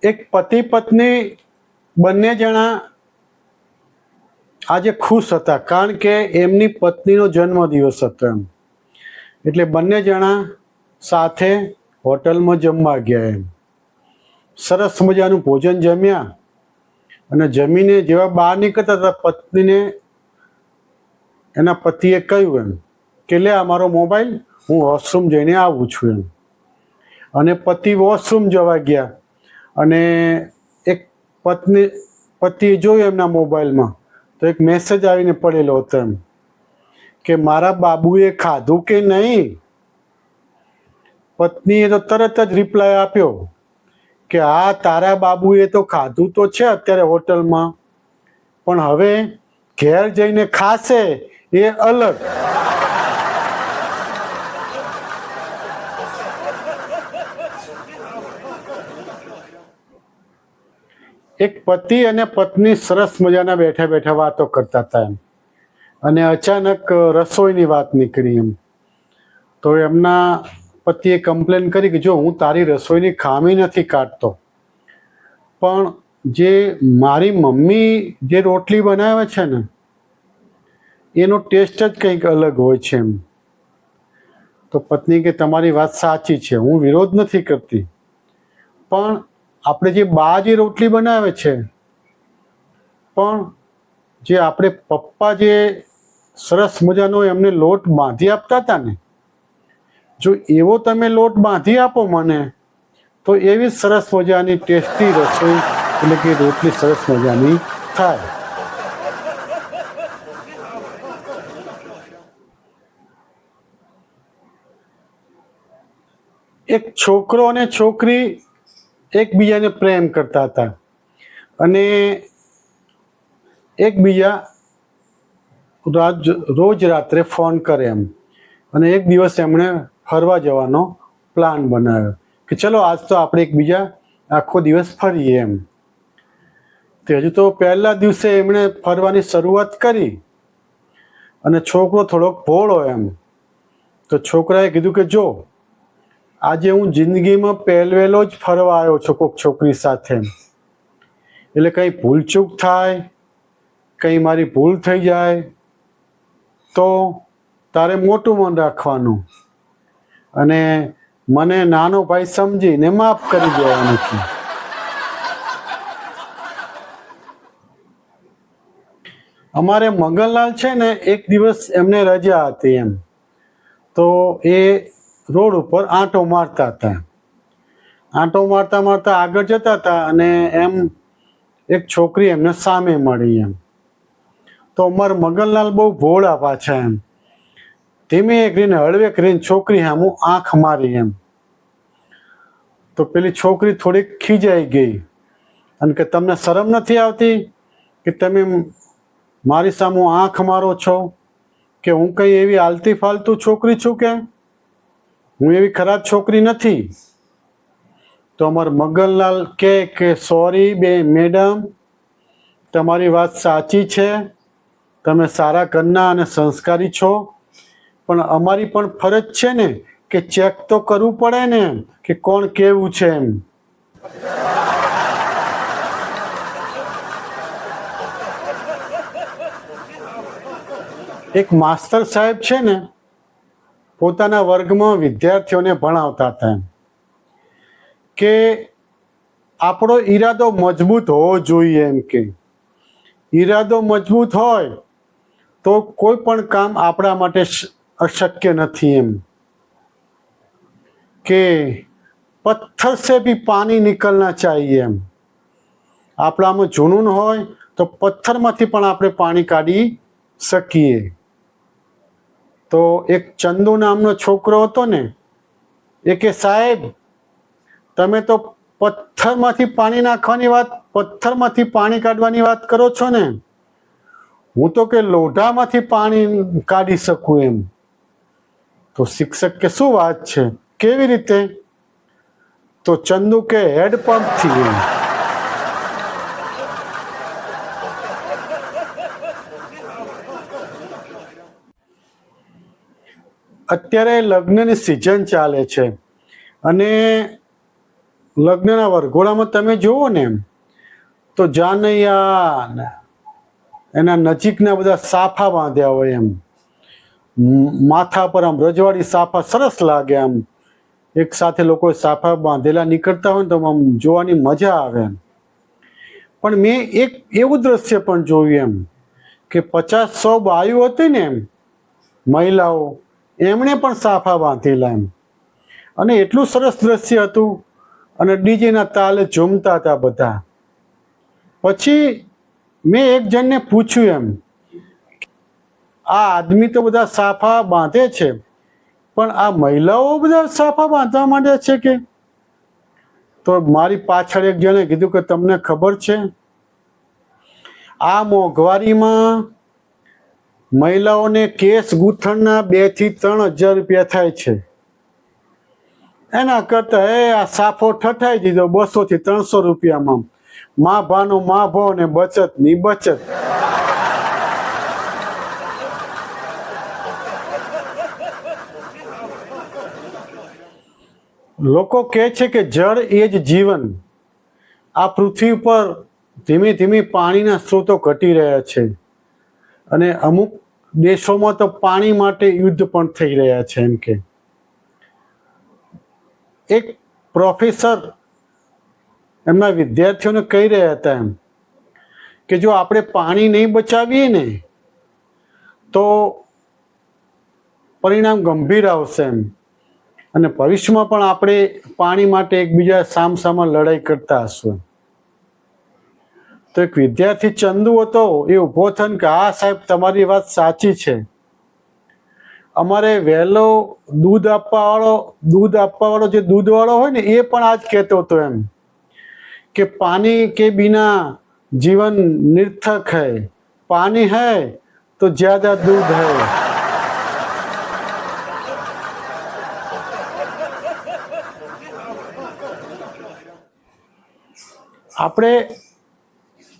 એક પતિ પત્ની બંને જણા આજે ખુશ હતા, કારણ કે એમની પત્નીનો જન્મદિવસ હતો એમ. એટલે બંને જણા સાથે હોટલમાં જમવા ગયા એમ. સરસ મજાનું ભોજન જમ્યા અને જમીને જેવા બહાર નીકળતા હતા, પત્નીને એના પતિએ કહ્યું એમ કે લે આ મારો મોબાઈલ, હું વોશરૂમ જઈને આવું છું એમ. અને પતિ વોશરૂમ જવા ગયા અને એક પતિએ જોયું એમના મોબાઈલમાં તો એક મેસેજ આવીને પડેલો હતો એમ કે મારા બાબુએ ખાધું કે નહીં. પત્નીએ તો તરત જ રિપ્લાય આપ્યો કે હા, તારા બાબુએ તો ખાધું તો છે અત્યારે હોટલમાં, પણ હવે ઘેર જઈને ખાશે એ અલગ. એક પતિ અને પત્ની સરસ મજાના બેઠા બેઠા વાતો કરતા હતા એમ, અને અચાનક રસોઈની વાત નીકળી એમ. તો એમના પતિએ કમ્પ્લેન કરી કે જો હું તારી રસોઈની ખામી નથી કાઢતો, પણ જે મારી મમ્મી જે રોટલી બનાવે છે ને એનો ટેસ્ટ જ કંઈક અલગ હોય છે એમ. તો પત્ની કે તમારી વાત સાચી છે, હું વિરોધ નથી કરતી, પણ આપણે જે બા જે રોટલી બનાવે છે, પણ જે આપણે પપ્પા જે સરસ મજાનો એમને લોટ બાંધી આપતા હતા ને, જો એવો તમે લોટ બાંધી આપો મને તો એવી સરસ મજાની ટેસ્ટી રસોઈ એટલે કે રોટલી સરસ મજાની થાય. એક છોકરો અને છોકરી એકબીજાને પ્રેમ કરતા હતા અને એકબીજા રોજ રાત્રે ફોન કરે એમ. અને એક દિવસ એમણે ફરવા જવાનો પ્લાન બનાવ્યો કે ચલો આજ તો આપણે એકબીજા આખો દિવસ ફરીએ એમ. તે હજુ તો પહેલા દિવસે એમણે ફરવાની શરૂઆત કરી અને છોકરો થોડોક ભોળો એમ. તો છોકરાએ કીધું કે જો આજે હું જિંદગીમાં પહેલવેલો જ ફરવા આવ્યો છું કોઈક છોકરી સાથે, એટલે કંઈ ભૂલચૂક થાય, કંઈ મારી ભૂલ થઈ જાય તો તારે મોટું મન રાખવાનું અને મને નાનો ભાઈ સમજીને માફ કરી દેવાનું છે. અમારે મગનલાલ છે ને, એક દિવસ એમને રજા હતી એમ, તો એ રોડ ઉપર આંટો મારતા હતા. આંટો મારતા મારતા આગળ જતા હતા અને એમ એક છોકરી એમને સામે મળી એમ. તો અમારા મગનલાલ બહુ ભોળા પાછા એમ, ધીમે કરીને હળવે કરીને છોકરી સામું આંખ મારી એમ. તો પેલી છોકરી થોડીક ખીજાઈ ગઈ અને કે તમને શરમ નથી આવતી કે તમે મારી સામે આંખ મારો છો, કે હું કઈ એવી આલતી ફાલતુ છોકરી છું, કે હું એવી ખરાબ છોકરી નથી. તો અમારા મગનલાલ કે સોરી બે મેડમ, તમારી વાત સાચી છે, તમે સારા ઘરના અને સંસ્કારી છો, પણ અમારી પણ ફરજ છે ને કે ચેક તો કરવું પડે ને કે કોણ કેવું છે એમ. એક માસ્તર સાહેબ છે ને, પોતાના વર્ગમાં વિદ્યાર્થીઓને ભણાવતા હતા એમ કે આપણો ઈરાદો મજબૂત હોવો જોઈએ એમ. કે ઈરાદો મજબૂત હોય તો કોઈ પણ કામ આપણા માટે અશક્ય નથી એમ. કે પથ્થર સે ભી પાણી નિકલના ચાહીએ એમ. આપણામાં જુનૂન હોય તો પથ્થરમાંથી પણ આપણે પાણી કાઢી શકીએ. તો એક ચંદુ નામનો છોકરો હતો ને, એ કે સાહેબ તમે તો પથ્થરમાંથી પાણી નાખવાની વાત, પથ્થરમાંથી પાણી કાઢવાની વાત કરો છો ને, હું તો કે લોઢામાંથી પાણી કાઢી શકું એમ. તો શિક્ષક કે શું વાત છે, કેવી રીતે? તો ચંદુ કે હેડપંપથી એમ. અત્યારે લગ્નની સિઝન ચાલે છે અને લગ્નના વરઘોડામાં તમે જુઓ ને એમ તો જાનૈયા ને એના નજીકના બધા સાફા બાંધ્યા હોય એમ, માથા પર આમ રજવાડી સાફા સરસ લાગે આમ, એક સાથે લોકો સાફા બાંધેલા નીકળતા હોય ને તો આમ જોવાની મજા આવે એમ. પણ મેં એક એવું દ્રશ્ય પણ જોયું એમ કે 50-100 બાયું હતી ને એમ મહિલાઓ, એમણે પણ સાફા બાંધેલા એમ, અને એટલું સરસ દ્રશ્ય હતું, અને ડીજેના તાલે ઝૂમતા હતા બધા. પછી મેં એક જણને પૂછ્યું એમ, આ આદમી તો બધા સાફા બાંધે છે પણ આ મહિલાઓ બધા સાફા બાંધવા માંડ્યા છે કે? તો મારી પાછળ એક જણે કીધું કે તમને ખબર છે, આ મોંઘવારીમાં મહિલાઓને કેસ ગૂંથણના 2,000 થી 3,000 રૂપિયા થાય છે. એના કરતા આ સાફો ઠઠાઈ દીધો 200 થી 300 રૂપિયામાં, મા ભાનો મા ભાવ ને બચત ની બચત. લોકો કહે છે કે જળ એ જ જીવન. આ પૃથ્વી પર ધીમે ધીમે પાણીના સ્ત્રોતો ઘટી રહ્યા છે, અને અમુક દેશોમાં તો પાણી માટે યુદ્ધ પણ થઈ રહ્યા છે. એમ કે એક પ્રોફેસર એમના વિદ્યાર્થીઓને કહી રહ્યા હતા એમ કે જો આપણે પાણી નહીં બચાવીએ ને તો પરિણામ ગંભીર આવશે એમ, અને ભવિષ્યમાં પણ આપણે પાણી માટે એકબીજા સામસામા લડાઈ કરતા હશું. તો એક વિદ્યાર્થી ચંદુ હતો, એ ઊભો થઈને કે હા સાહેબ તમારી વાત સાચી છે, અમારે વહેલો દૂધ આપવાવાળો જે દૂધવાળો હોય ને એ પણ આજ કહેતો હતો એમ કે પાણી કે બિના જીવન નિર્થક है, पानी है तो ज्यादा दूध है. આપણે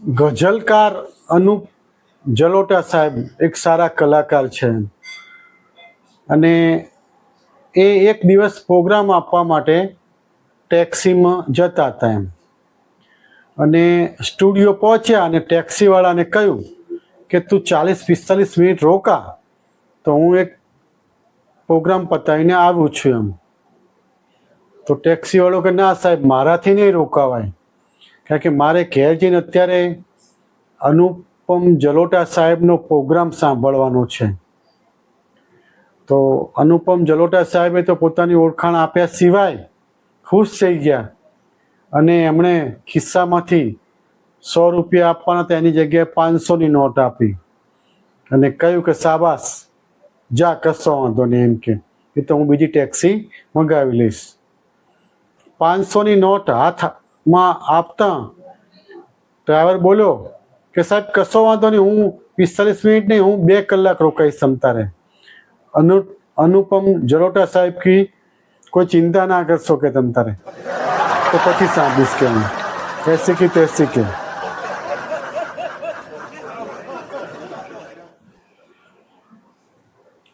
ગઝલકાર અનુપ જલોટા સાહેબ એક સારા કલાકાર છે, અને એ એક દિવસ પ્રોગ્રામ આપવા માટે ટેક્સીમાં જતા હતા એમ, અને સ્ટુડિયો પહોંચ્યા અને ટેક્સીવાળાને કહ્યું કે તું 40-45 મિનિટ રોકા, તો હું એક પ્રોગ્રામ પતાવીને આવું છું એમ. તો ટેક્સીવાળો કે ના સાહેબ મારાથી નહીં રોકાવાય, કારણ કે મારે ઘેર જઈને અત્યારે અનુપમ જલોટા સાહેબનો પ્રોગ્રામ સાંભળવાનો છે. તો અનુપમ જલોટા સાહેબે તો પોતાની ઓળખાણ આપ્યા સિવાય ખુશ થઈ ગયા, અને એમણે ખિસ્સામાંથી 100 રૂપિયા આપવાના હતા એની જગ્યાએ 500ની નોટ આપી અને કહ્યું કે શાબાશ જા, કશો વાંધો નહીં, એમ કે એ તો હું બીજી ટેક્સી મંગાવી લઈશ. 500ની નોટ હાથમાં આપતા ડ્રાઈવર બોલ્યો કે સાહેબ કશો વાંધો નહીં, હું 45 મિનિટ નહીં, હું 2 કલાક રોકાઈશ તમતારે. અનુપમ જલોટા સાહેબ કી કોઈ ચિંતા ના કરશો કે તમતારે, તો પછી સાંભળીશ કે એસી કી તૈસી કે.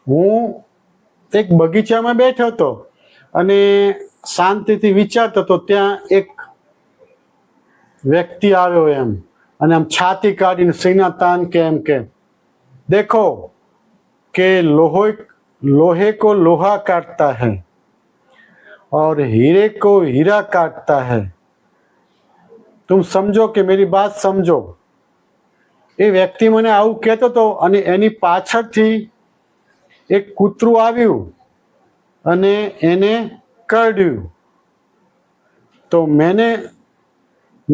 હું એક બગીચામાં બેઠો હતો અને શાંતિથી વિચારતો હતો, ત્યાં એક વ્યક્તિ આવ્યો એમ, અને આમ છાતી કાઢીને સીના તાન કે એમ કે देखो कि लोहे को लोहा काटता है और हीरे को हीरा काटता है, तुम समझो कि मेरी बात समझो. એ વ્યક્તિ મને આવું કહેતો હતો, અને એની પાછળથી એક કૂતરું આવ્યું અને એને કરડ્યું. તો મેં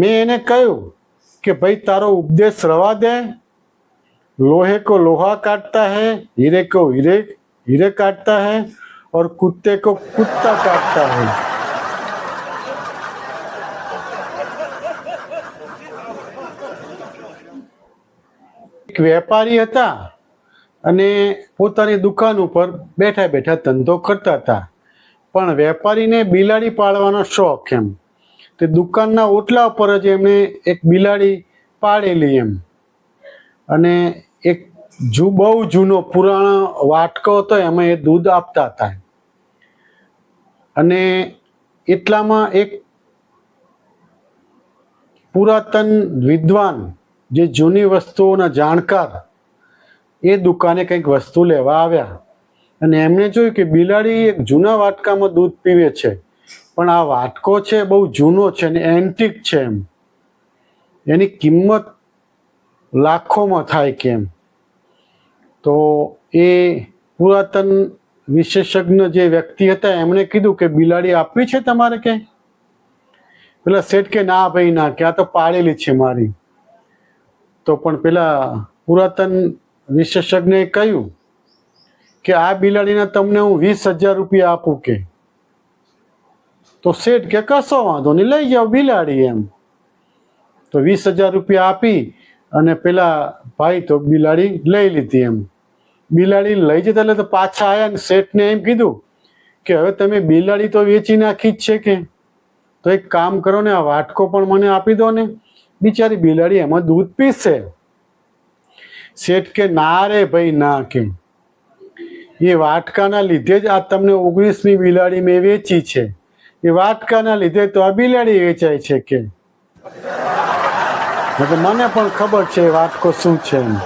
એને કહ્યું કે ભાઈ તારો ઉપદેશ રવા દે, लोहे को लोहा काटता है, हीरे को हीरे काटता है और कुत्ते को कुत्ता काटता है. એક વેપારી હતા અને પોતાની દુકાન ઉપર બેઠા બેઠા ધંધો કરતા હતા, પણ વેપારીને બિલાડી પાળવાનો શોખ એમ. તે દુકાનના ઓટલા ઉપર જ એમણે એક બિલાડી પાળેલી એમ, અને એક બહુ જૂનો પુરાણો વાટકો હતો, એમાં એ દૂધ આપતા હતા. અને એટલામાં એક પુરાતન વિદ્વાન જે જૂની વસ્તુઓના જાણકાર એ દુકાને કંઈક વસ્તુ લેવા આવ્યા અને એમણે જોયું કે બિલાડી એક જૂના વાટકામાં દૂધ પીવે છે, પણ આ વાટકો છે બહુ જૂનો છે અને એન્ટિક છે, એની કિંમત લાખોમાં થાય કેમ. તો એ પુરાતન વિશેષજ્ઞ જે વ્યક્તિ હતા એમણે કીધું કે બિલાડી આપવી છે તમારે કે? પેલા શેઠ કે ના ભાઈ ના, કે આ તો પાળેલી છે મારી. તો પણ પેલા પુરાતન વિશેષજ્ઞએ કહ્યું કે આ બિલાડીના તમને હું 20,000 રૂપિયા આપું કે. તો શેઠ કે કશો વાંધો નહીં, લઈ જાઓ બિલાડી એમ. તો 20,000 રૂપિયા આપી અને પેલા ભાઈ તો બિલાડી લઈ લીધી એમ. બિલાડી લઈ જતા એટલે તો પાછા આવ્યા ને શેઠને એમ કીધું કે હવે તમે બિલાડી તો વેચી નાખી જ છે કે, તો એક કામ કરો ને, આ વાટકો પણ મને આપી દો ને, બિચારી બિલાડી એમાં દૂધ પીશે. શેઠ કે ના રે ભાઈ ના, કે એ વાટકાના લીધે જ આ તમને 19મી બિલાડી મેં વેચી છે, એ વાટકાના લીધે તો આ બિલાડી વેચાય છે કે. મને પણ ખબર છે વાટકો શું છે એમ.